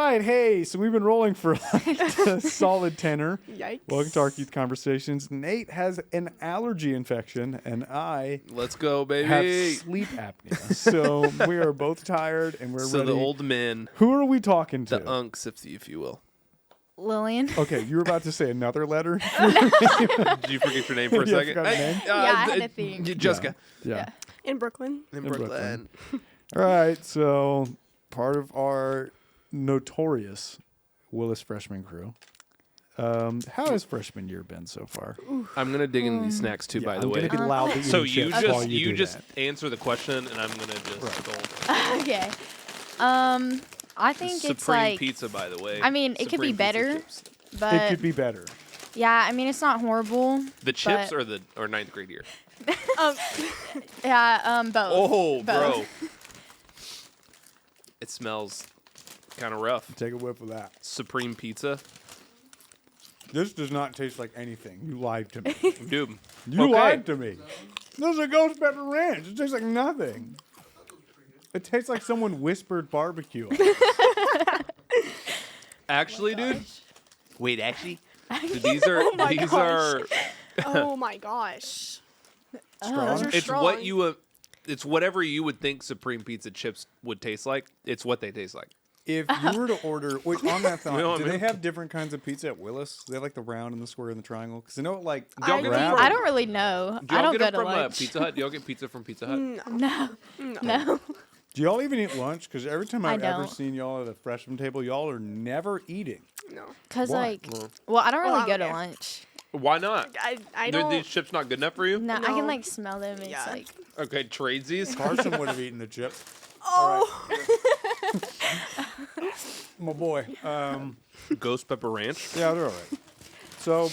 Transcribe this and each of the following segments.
right, hey, so we've been rolling for like a solid tenor. Yikes. Welcome to Ark Youth Conversations. Nate has an allergy infection, and I Let's go, baby. have sleep apnea. So we are both tired, and we're So ready. the old men, Who are we talking to? the unks, if you will. Lillian. Okay, you were about to say another letter? Did you forget your name for a Yeah, I second? forgot your name. Yeah, I had to think. Jessica. Yeah. In Brooklyn. In Brooklyn. Brooklyn. All right, so part of our notorious Willis freshman crew. How has freshman year been so far? I'm gonna dig into these snacks too, by the I'm way. gonna be loudly So eating you chips while just you do that. answer the question, and I'm gonna just go. Okay. I think Supreme it's like pizza, by the way. I mean, it could be Supreme pizza better, chips. but It could be better. yeah, I mean, it's not horrible. The chips but- or ninth grade year. Yeah, both. Oh, bro. Both. It smells kind of rough. Take a whiff of that. Supreme pizza, This does not taste like anything. You lied to me. dude. You Okay. lied to me. This is a ghost pepper ranch. It tastes like nothing. It tastes like someone whispered barbecue. Actually, dude. Wait, actually, dude, these are my these gosh. are. Oh my gosh. Strong. Those are It's strong. what you. It's whatever you would think Supreme Pizza chips would taste like. It's what they taste like. If you were to order, wait, on that thought, You know what do I they mean? have different kinds of pizza at Willis? Do they like the round and the square and the triangle? Because I know, like, Y'all get them from- I don't really know. Do I y'all don't get go them to from lunch. Pizza Hut? Do y'all get pizza from Pizza Hut? No, no. do y'all even eat lunch? Because every time I I've ever don't. seen y'all at a freshman table, y'all are never eating. No. Cause Why? like, well, I don't Well, really I go don't to care. lunch. Why not? I Are don't. these chips not good enough for you? No, I No. can like smell them. It's Yeah. like, Okay, tradesies. Carson would have eaten the chips. Oh. My boy. Ghost pepper ranch. Yeah, they're all right. So,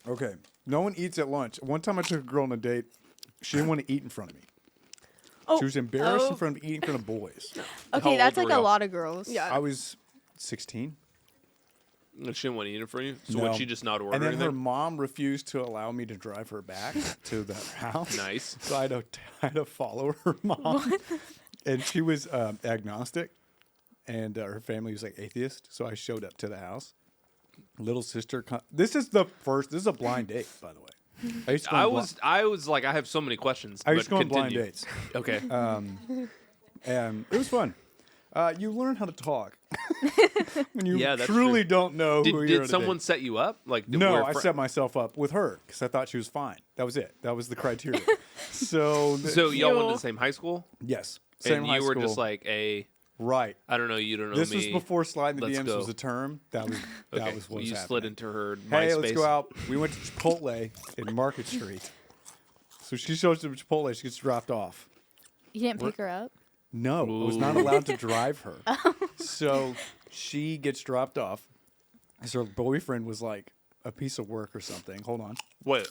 okay. No one eats at lunch. One time I took a girl on a date. She didn't want to eat in front of me. Oh. She was embarrassed in Oh. front of eating in front of boys. okay, old that's were like a y'all? lot of girls. Yeah. I was 16. And she didn't want to eat it for you. So No. would she just not order And then her anything? mom refused to allow me to drive her back to the house. Nice. So I had to follow her mom. And she was agnostic. And her family was like atheist. So I showed up to the house. Little sister. This is a blind date, by the way. I used to go on I was like, I have so many questions. I used to but go on blind continue. dates. Okay. And it was fun. You learn how to talk when you Yeah, that's truly true. don't know who you're Did at a someone date. set you up? Like No, were I fri- set myself up with her because I thought she was fine. That was it. That was the criteria. So So y'all went to Ew. the same high school, yes, same and high you were school. just like a. right. I don't know. You don't know This me. was before sliding the Let's DMs go. was a term. That was Okay. what well, was you happening. slid into her Hey, MySpace. let's go out. We went to Chipotle in Market Street. So she shows up at Chipotle. She gets dropped off. You didn't pick her up. No, I was not Ooh. allowed to drive her. So she gets dropped off. Because her boyfriend was like a piece of work or something. Hold on. What?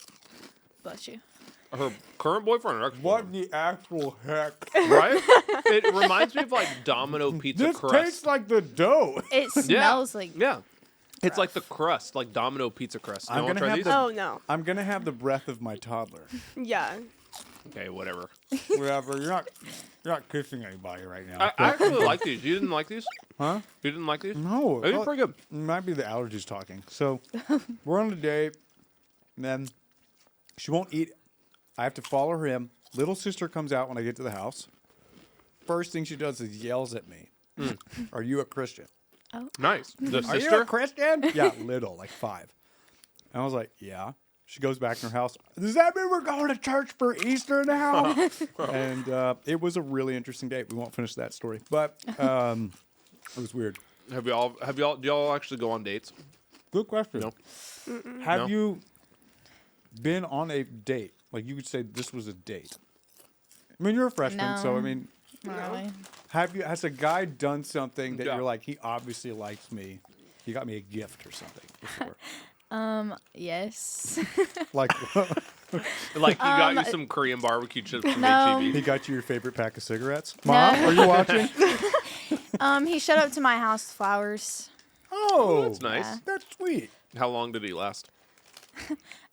Bless you. Her current boyfriend or ex-boyfriend? What the actual heck? Right? It reminds me of like Domino pizza This crust. tastes like the dough. It smells like. Yeah. It's like the crust, like Domino pizza crust. I'm No one gonna try have these? the- Oh no. I'm gonna have the breath of my toddler. Yeah. Okay, whatever. Whatever. You're not kissing anybody right now. I actually like these. You didn't like these? Huh? You didn't like these? No. These are pretty good. It might be the allergies talking. So we're on a date, and then she won't eat. I have to follow her in. Little sister comes out when I get to the house. First thing she does is yells at me. Are you a Christian? Nice. The Are you a sister? Christian? Yeah, little, like 5. And I was like, yeah. She goes back in her house. Does that mean we're going to church for Easter now? And it was a really interesting date. We won't finish that story, but it was weird. Do y'all actually go on dates? Good question. No. Have No. you been on a date? Like you could say this was a date. I mean, you're a freshman, so I No. mean, Not really. has a guy done something that Yeah. you're like, he obviously likes me? He got me a gift or something before. Yes. Like Like he got you some Korean barbecue chips from No. he HEB. got you your favorite pack of cigarettes. No. Mom, are you watching? He showed up to my house with flowers. Oh, That's nice. Yeah. That's sweet. How long did he last?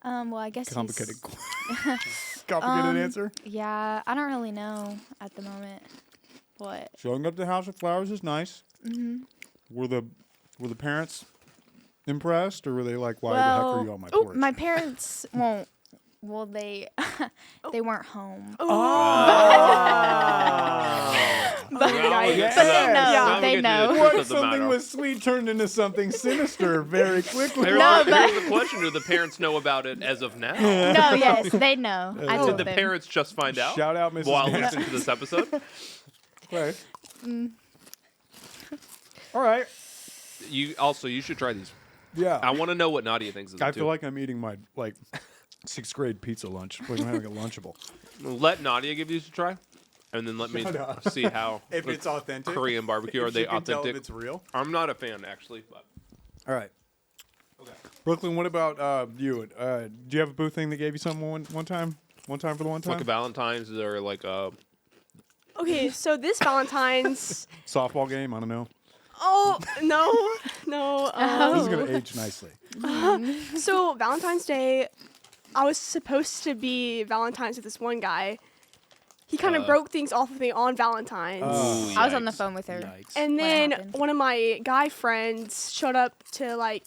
Well, I guess Complicated, he's. complicated answer. Yeah, I don't really know at the moment. What? Showing up to the house with flowers is nice. Mm-hmm. Were the parents impressed, or were they like, "Why the heck are you on my porch?" My parents won't. Well, they they weren't home. Oh. But Now nice. we get But to they the- know, now we they get to the know. truth What of the something matter. was sweet turned into something sinister very quickly. Here's, No, but- here's the question: do the parents know about it as of now? No, yes, they know. I Did told the them. parents just find out Shout out, Mrs. while Nancy. listening to this episode? Okay. All right. You should try these. Yeah. I want to know what Nadia thinks of them I too. feel like I'm eating my sixth grade pizza lunch. Like I'm having a Lunchable. Let Nadia give these a try, and then let me Shut up. see how If it's authentic. Korean barbecue are If they you can tell authentic? if it's real. I'm not a fan actually, but All right. okay. Brooklyn, what about you? Do you have a boo thing that gave you something one time? One time for the one time? Like a Valentine's or like Okay, so this Valentine's. Softball game? I don't know. Oh no. This is gonna age nicely. So Valentine's Day, I was supposed to be Valentine's with this one guy. He kind of broke things off with me on Valentine's. Ooh, I was on the yikes. phone with her. Yikes. And What then happened? one of my guy friends showed up to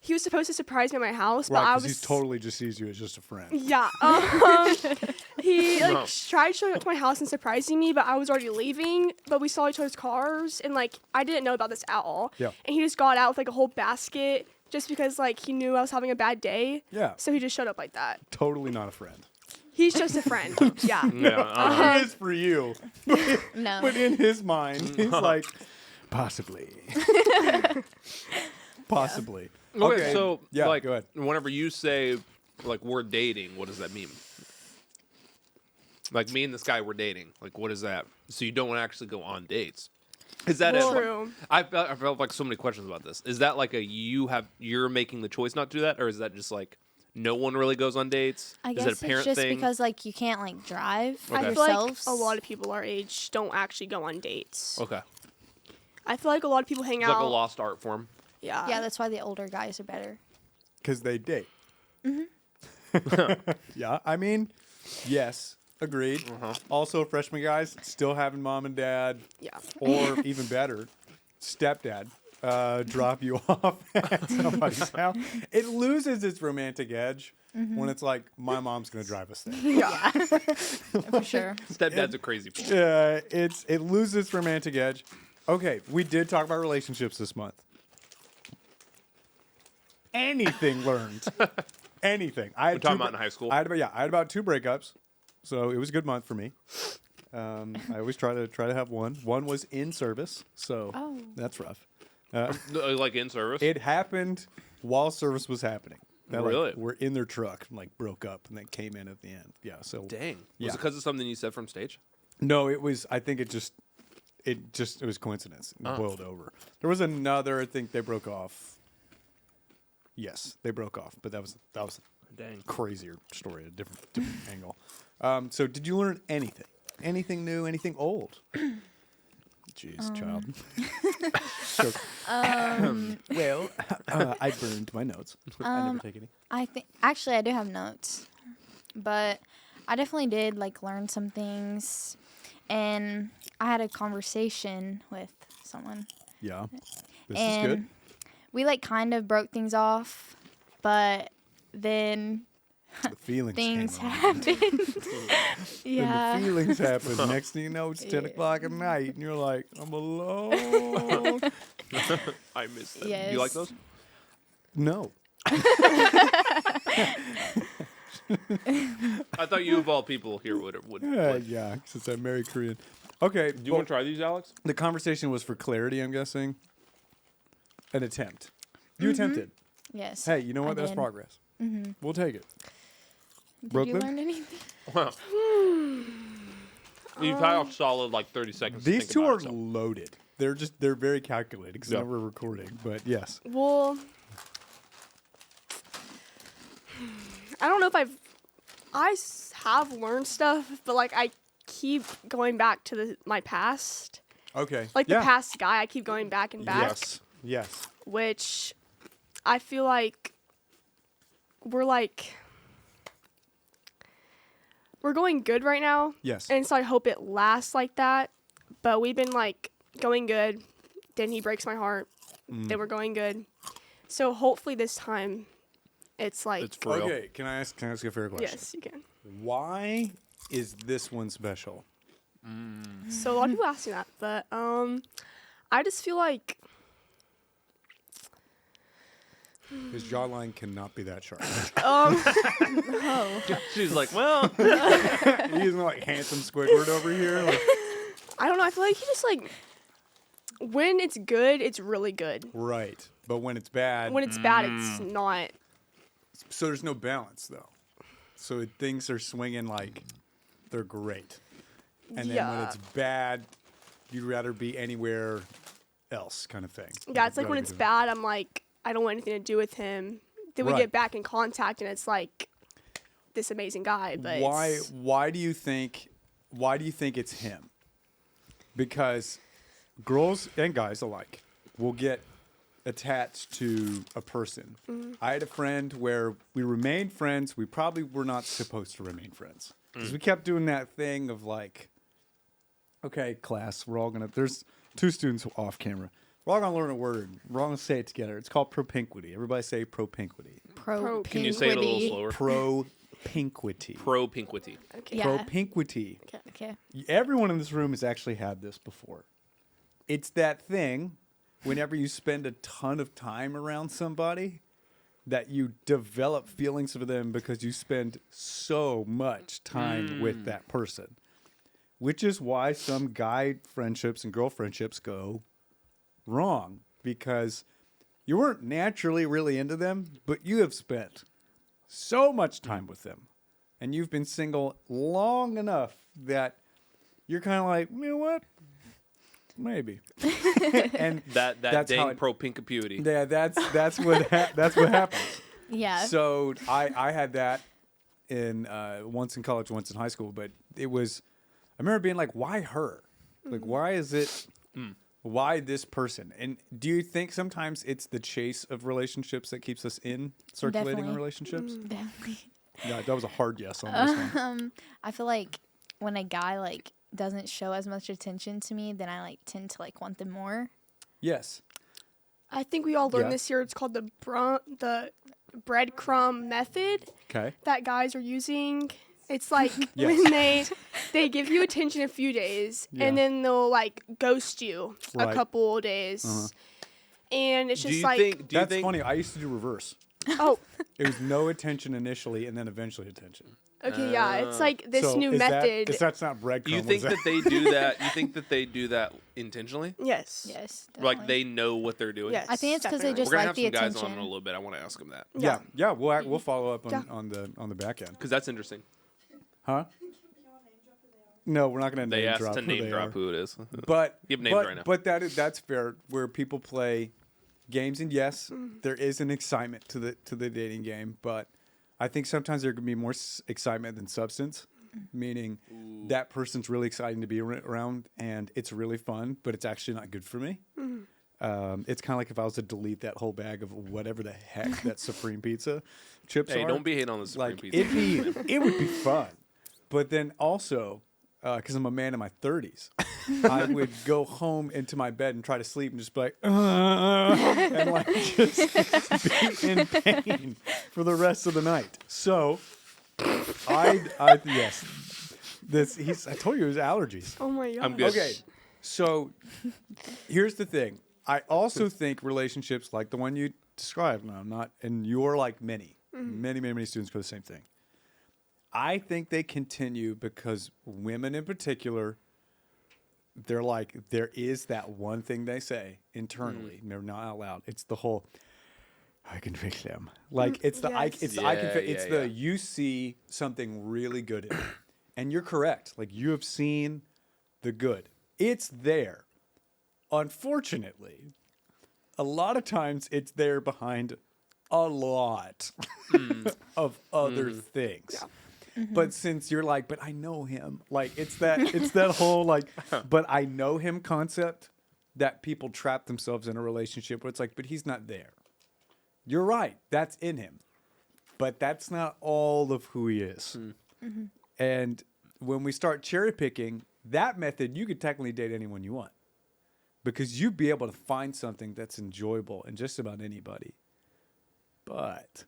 he was supposed to surprise me at my house, but Right, I because was he totally just sees you as just a friend. yeah. He No. tried showing up to my house and surprising me, but I was already leaving. But we saw each other's cars, and I didn't know about this at all. Yeah. And he just got out with a whole basket just because he knew I was having a bad day. Yeah. So he just showed up like that. Totally not a friend. He's just a friend. Yeah. Yeah, He is for you. No. But in his mind, he's like, possibly. Possibly. Okay, so yeah, like go ahead. whenever you say like we're dating, what does that mean? Like me and this guy we're dating. Like what is that? So you don't actually go on dates. Is that Well, it? true. I felt like so many questions about this. Is that like you're making the choice not to do that, or is that just like no one really goes on dates? I is guess it a it's parent just thing? because you can't drive Okay. I feel like yourselves. a lot of people our age don't actually go on dates. Okay, I feel like a lot of people hang it's out. like a lost art form. Yeah. Yeah, that's why the older guys are better. Because they date. Mm-hmm. Yeah, I mean, yes, agreed. Also, freshman guys still having mom and dad, Yeah. or even better, stepdad, drop you off at somebody's house. It loses its romantic edge when it's like, my mom's going to drive us there. Yeah. For sure. Stepdad's a crazy boy. It loses its romantic edge. Okay, we did talk about relationships this month. Anything learned. Anything. We're talking about in high school. I had about 2 breakups, so it was a good month for me. I always try to have one. One was in service, so Oh. that's rough. Like in service. It happened while service was happening. That, Really? we're in their truck and broke up and then came in at the end. Yeah. So Dang. Yeah. Was it because of something you said from stage? no, it was. I think it was coincidence. It boiled over. There was another. I think they broke off. Yes, they broke off, but that was Dang. a crazier story, a different angle. So, did you learn anything? Anything new? Anything old? Jeez, child. Well, I burned my notes. I never take any. I think actually I do have notes, but I definitely did learn some things, and I had a conversation with someone, Yeah, this and is good. we kind of broke things off, but then The feelings things came on. happened. Yeah. And the feelings happen. Next thing you know, it's 10 Yeah. o'clock at night, and you're like, I'm alone. I miss them. Do you like Yes. those? No. I thought you of all people here would. Yeah, since I'm married Korean. Okay. Do you want to try these, Alex? The conversation was for clarity, I'm guessing. An attempt. You attempted. Yes. Hey, you know what? I That's did. progress. We'll take it. Did Brooklyn? you learn anything? Wow. You've had a solid 30 seconds. to These think two about are it, so. loaded. They're very calculated because Yeah. now we're recording. But yes. Well, I don't know if have learned stuff, but I keep going back to my past. Okay. The yeah. past guy, I keep going back and back, Yes. Yes. which I feel like we're going good right now. Yes. And so I hope it lasts like that. But we've been going good then he breaks my heart. Then we're going good. So hopefully this time, it's like It's for real. Okay, can I ask a fair question? yes, you can. Why is this one special? So a lot of people ask me that, but I just feel like His jawline cannot be that sharp. She's like, well, He's like handsome Squidward over here. Like, I don't know. I feel like he just like when it's good, it's really good. right, but when it's bad, When it's bad, it's not. so there's no balance though. So things are swinging like they're great, and then when Yeah. it's bad, you'd rather be anywhere else, kind of thing. Yeah, it's like Rather when be it's doing- bad, I'm like, I don't want anything to do with him. Then we Right. get back in contact, and it's like this amazing guy. But Why? it's- Why do you think? Why do you think it's him? Because girls and guys alike will get attached to a person. I had a friend where we remained friends. We probably were not supposed to remain friends because we kept doing that thing of like, okay, class, we're all gonna. There's 2 students off camera. We're all gonna learn a word. We're all gonna say it together. It's called propinquity. Everybody say propinquity. can you say it a little slower? Propinquity. Propinquity. okay. Yeah. Propinquity. Okay. Everyone in this room has actually had this before. It's that thing whenever you spend a ton of time around somebody that you develop feelings for them because you spend so much time with that person. Which is why some guy friendships and girl friendships go wrong because you weren't naturally really into them, but you have spent so much time with them and you've been single long enough that you're kind of like, you know what? Maybe. And That That's how dang it- propinquity. yeah, that's what happens. Yeah. So I had that in once in college, once in high school, but it was I remember being like, why her? Like, why is it? Why this person? And do you think sometimes it's the chase of relationships that keeps us in circulating Definitely. relationships? Definitely. Yeah, that was a hard yes on this one. I feel like when a guy like doesn't show as much attention to me, then I like tend to like want them more. Yes. I think we all learned Yeah. this year. It's called the breadcrumb method Okay. that guys are using. It's like Yes. when they give you attention a few days Yeah. and then they'll like ghost you Right. a couple days. And it's Do just you like think? Do you That's think? funny. I used to do reverse. oh, It was no attention initially and then eventually attention. okay, yeah. It's like this So new is method. That's not breadcrumb. You what think is that they do that? You think that they do that intentionally? yes. Yes. Like definitely. they know what they're doing? Yes. I think it's because they definitely. just We're gonna like have the some guys on in attention. a little bit. I want to ask them that Yeah. We'll follow up Yeah. on the back end. because that's interesting. Huh? No, we're not going to They name asked drop to who name they drop are. who it is. But Give names but, right now. But that's fair. Where people play games, and yes, there is an excitement to the dating game. But I think sometimes there can be more excitement than substance. Meaning, that person's really exciting to be around, and it's really fun, but it's actually not good for me. It's kind of like if I was to delete that whole bag of whatever the heck that Supreme Pizza chips Hey, are. don't be hating on the Supreme Like Pizza. it would be fun, but then also because I'm a man in my 30s, I would go home into my bed and try to sleep and just be like, and like just be in pain for the rest of the night. So, I yes, I told you it was allergies. Oh my god. I'm good. Okay, so here's the thing. I also think relationships like the one you described, and I'm not, and you're like many students for the same thing. I think they continue because women in particular, they're like, there is that one thing they say internally, and they're not out loud. It's the whole, I can fix them. Like it's the Yes. it's the I can Yeah, it's yeah, the yeah. you see something really good in it, and you're correct. Like you have seen the good. It's there. Unfortunately, a lot of times it's there behind a lot of other things. But since you're like, but I know him, like it's that whole like, but I know him concept that people trap themselves in a relationship where it's like, but he's not there. You're right, that's in him, but that's not all of who he is. And when we start cherry picking that method, you could technically date anyone you want. because you'd be able to find something that's enjoyable in just about anybody. But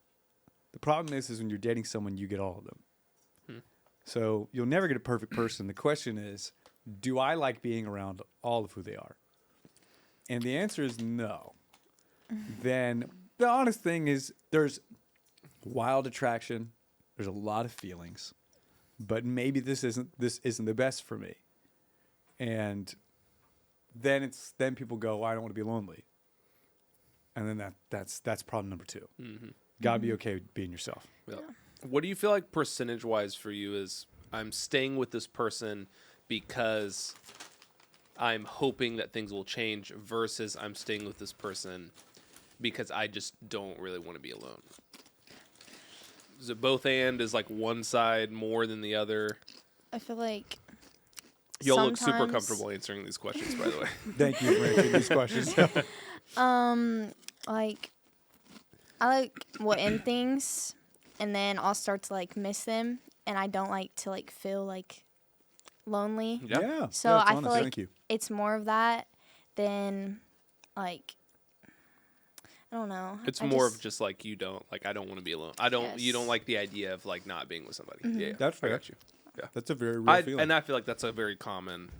the problem is when you're dating someone, you get all of them. So you'll never get a perfect person. The question is, do I like being around all of who they are? And the answer is no. Then the honest thing is there's wild attraction. There's a lot of feelings, but maybe this isn't the best for me. And then people go, well, I don't want to be lonely. And then that's problem number 2. Gotta be okay with being yourself. Yeah. What do you feel like percentage-wise for you is I'm staying with this person because I'm hoping that things will change versus I'm staying with this person because I just don't really want to be alone? Is it both and? Is like one side more than the other? I feel like You'll look super sometimes- comfortable answering these questions, by the way. Thank you for answering these questions. Like I like will end things, and then I'll start to like miss them, and I don't like to like feel like lonely. Yeah. So that's I honest. feel like Thank you. it's more of that than like I don't know. It's I more of just like you don't like. I don't want to be alone. You Yes. don't like the idea of like not being with somebody. Yeah, That's I fair. got you. Yeah, That's a very real feeling. and I feel like that's a very common,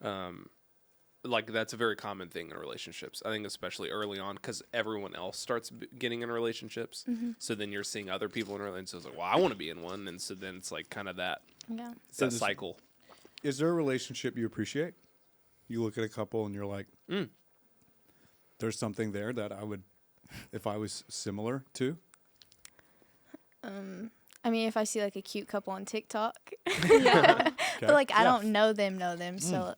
that's a very common thing in relationships. I think especially early on because everyone else starts getting in relationships. So then you're seeing other people in relationships. So it's like, well, I want to be in one, and so then it's like kind of that. Yeah. It's that does- cycle. Is there a relationship you appreciate? You look at a couple and you're like, there's something there that I would, if I was similar to. I mean, if I see like a cute couple on TikTok, but like I don't know them, so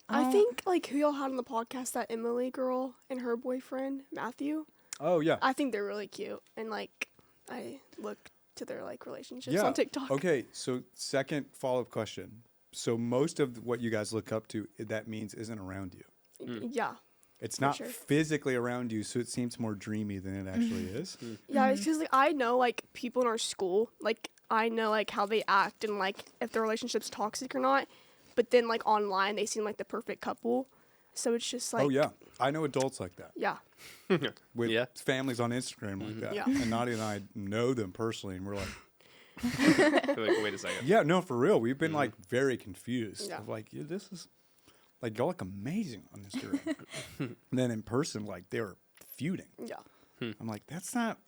I think like who y'all had on the podcast, that Emily girl and her boyfriend Matthew. Oh yeah. I think they're really cute, and like I look to their like relationships Yeah. on TikTok. Okay. So second follow-up question. So most of what you guys look up to, that means isn't around you. Yeah. It's not sure. physically around you, so it seems more dreamy than it actually is. Yeah, it's because like I know like people in our school, like I know like how they act and like if their relationship's toxic or not. But then like online, they seem like the perfect couple. So it's just like Oh yeah, I know adults like that yeah, with Yeah. families on Instagram like that. Yeah. And Nadia and I know them personally, and we're like, Like, wait a second. yeah, no, for real. We've been like very confused. Yeah. Of like, yeah, this is like y'all look amazing on Instagram. And then in person, like they were feuding. yeah. I'm like, that's not.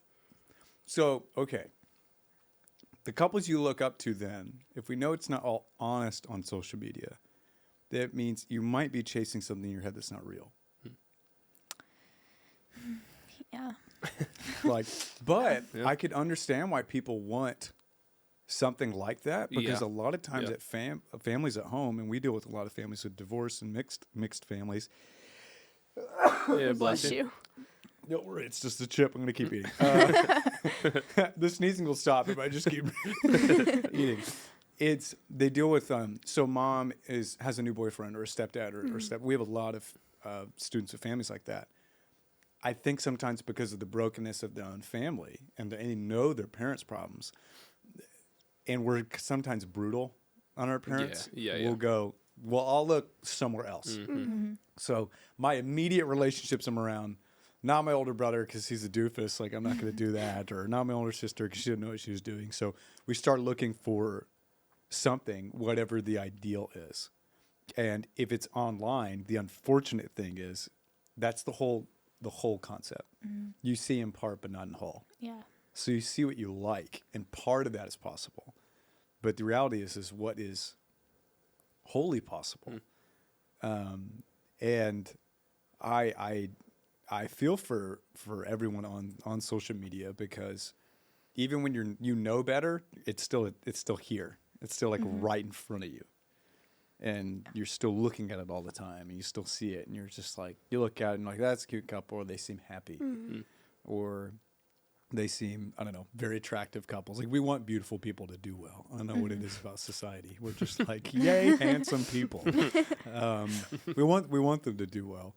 So okay, the couples you look up to, then, if we know it's not all honest on social media, that means you might be chasing something in your head that's not real. yeah. Like, but I could understand why people want something like that because Yeah. a lot of times Yeah. at families at home, and we deal with a lot of families with divorce and mixed families. Yeah, Bless you. Don't worry, it's just a chip. I'm gonna keep eating. The sneezing will stop if I just keep eating. They deal with so mom has a new boyfriend or a stepdad or step. We have a lot of students with families like that. I think sometimes because of the brokenness of their own family and they know their parents' problems, and we're sometimes brutal on our parents. Yeah, We'll go, well, I'll look somewhere else. So my immediate relationships I'm around, not my older brother because he's a doofus, like I'm not going to do that, or not my older sister because she didn't know what she was doing. So we start looking for something, whatever the ideal is. And if it's online, the unfortunate thing is that's the whole concept. You see in part, but not in whole. Yeah. So you see what you like, and part of that is possible. But the reality is what is wholly possible. And I feel for everyone on social media because even when you know better, it's still here. It's still like right in front of you. And you're still looking at it all the time, and you still see it, and you're just like, you look at it and like, that's a cute couple, or they seem happy, or they seem, I don't know, very attractive couples. Like, we want beautiful people to do well. I don't know what it is about society. We're just like, yay, handsome people. We want them to do well.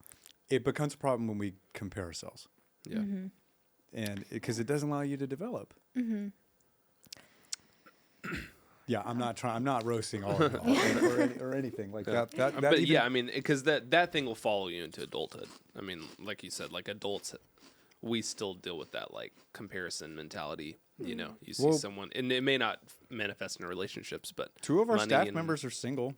It becomes a problem when we compare ourselves, Yeah. and because it doesn't allow you to develop. Yeah, I'm not roasting all of y'all or anything like that. That But even- yeah, I mean, because that thing will follow you into adulthood. I mean, like you said, like adults, we still deal with that like comparison mentality. You know, you see Well- someone, and it may not manifest in relationships, but 2 of our money staff and- members are single.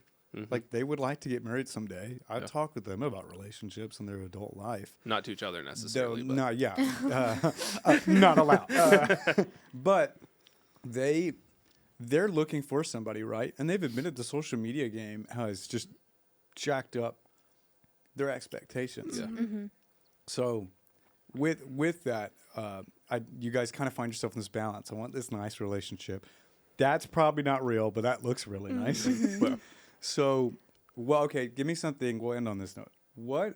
Like they would like to get married someday. I talk with them about relationships and their adult life. not to each other necessarily. But No, yeah, not allowed. But they're looking for somebody, right? And they've admitted the social media game has just jacked up their expectations. Yeah. So with that, you guys kind of find yourself in this balance. I want this nice relationship. That's probably not real, but that looks really nice. So, well, okay, give me something. We'll end on this note. What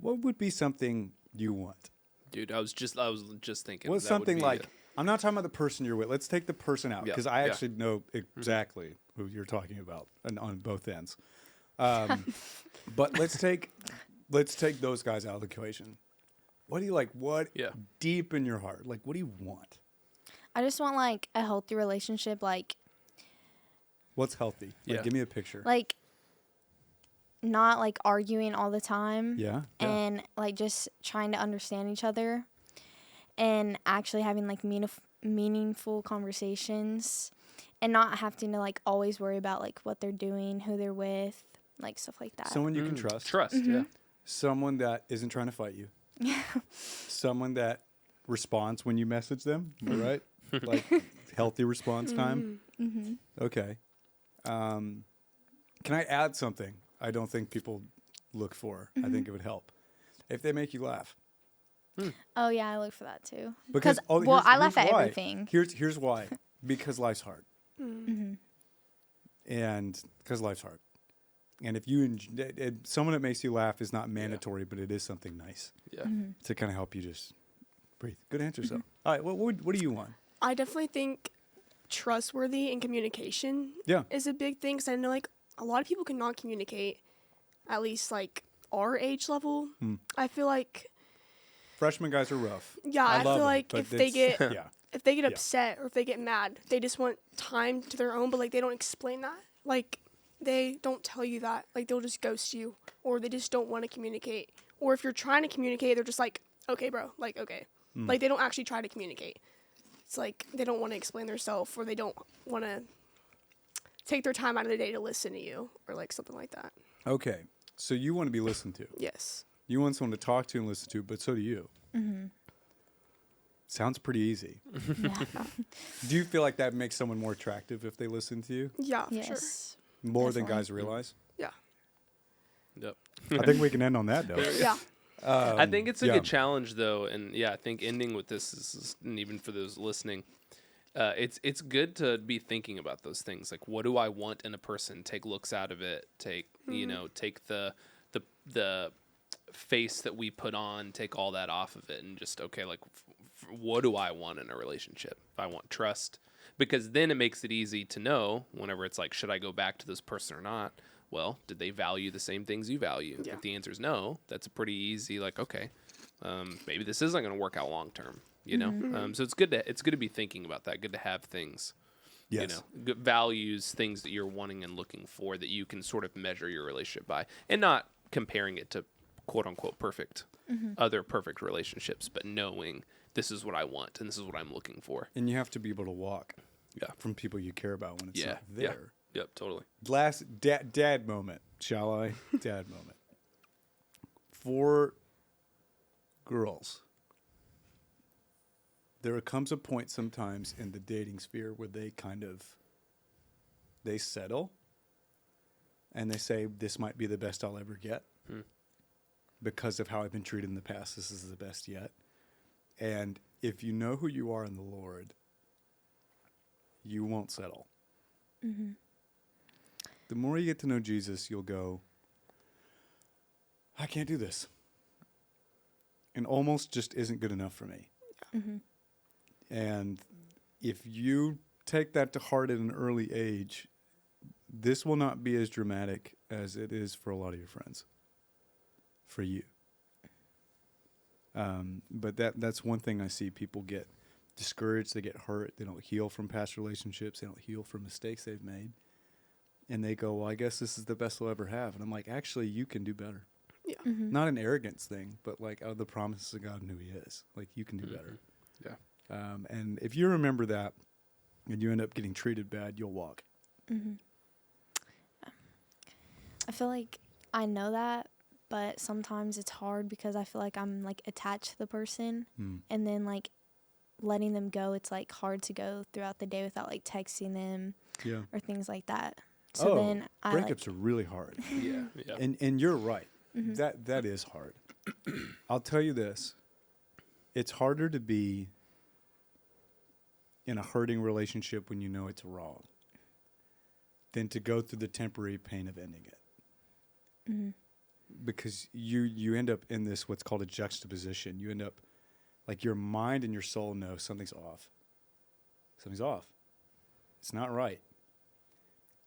would be something you want? dude, I was just thinking. What's that would something be, like? I'm not talking about the person you're with. Let's take the person out Yeah, because I yeah. actually know exactly who you're talking about, and on both ends. But let's take those guys out of the equation. What do you like? What Yeah. deep in your heart? Like, what do you want? I just want like a healthy relationship, like What's healthy? Like, Yeah. give me a picture. like not like arguing all the time. Yeah. And like just trying to understand each other and actually having like meaningful conversations and not having to like always worry about like what they're doing, who they're with, like stuff like that. Someone you can trust. Trust, yeah. Someone that isn't trying to fight you. Someone that responds when you message them. All right. Like healthy response time. Okay. Can I add something I don't think people look for? I think it would help if they make you laugh. Oh yeah, I look for that too. Because well, here's- I laugh here's at why. everything. Here's why. Because life's hard. And because life's hard. And if you someone that makes you laugh is not mandatory, but it is something nice Yeah. to kind of help you just breathe. Good answer, so. All right, what do you want? I definitely think trustworthy and communication Yeah. is a big thing. Because I know like a lot of people cannot communicate, at least like our age level. I feel like Freshman guys are rough. Yeah, I love feel them, like but if they it's- get yeah. if they get upset or if they get mad, they just want time to their own, but like they don't explain that. Like they don't tell you that. Like they'll just ghost you or they just don't want to communicate. Or if you're trying to communicate, they're just like, "Okay, bro." Like, "Okay." Like they don't actually try to communicate. It's like they don't want to explain themselves or they don't want to take their time out of the day to listen to you or like something like that. Okay, so you want to be listened to. Yes. You want someone to talk to and listen to, but so do you. Sounds pretty easy. Do you feel like that makes someone more attractive if they listen to you? Yeah, for sure. Yes. More than Definitely. guys realize? Yeah. Yep. I think we can end on that note. Yeah. I think it's a yeah. good challenge though, and yeah, I think ending with this is, and even for those listening, it's good to be thinking about those things. Like, what do I want in a person? Take looks out of it. Take take the face that we put on. Take all that off of it, and just okay, like, what do I want in a relationship? If I want trust, because then it makes it easy to know whenever it's like, should I go back to this person or not? Well, did they value the same things you value? Yeah. If the answer is no, that's a pretty easy, like, okay, maybe this isn't going to work out long term, you know? So it's good to be thinking about that. Good to have things, Yes. you know, good values, things that you're wanting and looking for that you can sort of measure your relationship by, and not comparing it to quote unquote perfect, other perfect relationships, but knowing this is what I want and this is what I'm looking for. And you have to be able to walk Yeah. from people you care about when it's Yeah. not Yeah. there. Yep. Totally. Last dad moment, shall I? Dad moment. For girls, there comes a point sometimes in the dating sphere where they settle and they say, this might be the best I'll ever get because of how I've been treated in the past. This is the best yet. And if you know who you are in the Lord, you won't settle. The more you get to know Jesus, you'll go, I can't do this. And almost just isn't good enough for me. And if you take that to heart at an early age, this will not be as dramatic as it is for a lot of your friends, for you. But that's one thing I see people get discouraged, they get hurt, they don't heal from past relationships, they don't heal from mistakes they've made. And they go, well, I guess this is the best they'll ever have. And I'm like, actually, you can do better. Yeah. Mm-hmm. Not an arrogance thing, but like out of the promises of God and who he is. Like, you can do better. Yeah. And if you remember that and you end up getting treated bad, you'll walk. Mm-hmm. I feel like I know that, but sometimes it's hard because I feel like I'm like attached to the person, and then like letting them go, it's like hard to go throughout the day without like texting them or things like that. So then I breakups are really hard. Yeah. And you're right. That is hard. I'll tell you this. It's harder to be in a hurting relationship when you know it's wrong than to go through the temporary pain of ending it. Mm-hmm. Because you end up in this what's called a juxtaposition. You end up like your mind and your soul know something's off. Something's off. It's not right.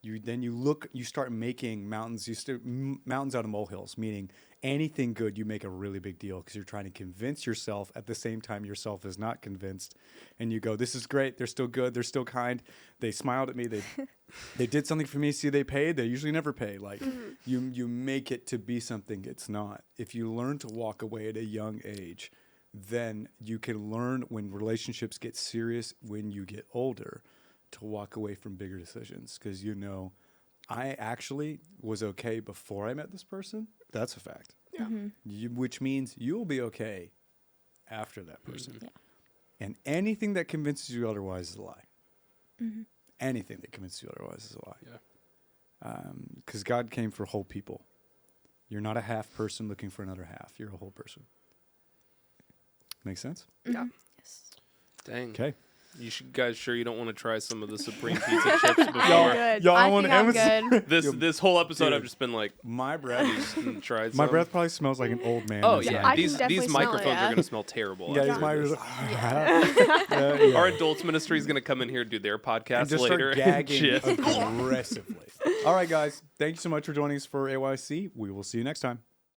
You start making mountains. Mountains out of molehills, meaning anything good you make a really big deal because you're trying to convince yourself at the same time yourself is not convinced, and you go, "This is great. They're still good. They're still kind. They smiled at me. They did something for me. See, they paid. They usually never pay. Like you make it to be something it's not. If you learn to walk away at a young age, then you can learn when relationships get serious when you get older, to walk away from bigger decisions because I actually was okay before I met this person. That's a fact. Yeah. Which means you will be okay after that person. Yeah. And anything that convinces you otherwise is a lie. Anything that convinces you otherwise is a lie. Yeah. Because God came for whole people. You're not a half person looking for another half. You're a whole person. Make sense? Yeah. Yes. Dang. Okay. Guys sure you don't want to try some of the Supreme pizza chips before? I'm good. Y'all I want think to I'm good. This whole episode Dude. I've just been like, My breath. tried My some. breath probably smells like an old man. Oh inside. yeah, I can these definitely smell it, microphones yeah. are gonna smell terrible. Yeah, after these mics this. are yeah. Our adults ministry is gonna come in here and do their And podcast just later. start gagging Shit. aggressively. All right, guys. Thank you so much for joining us for AYC. We will see you next time.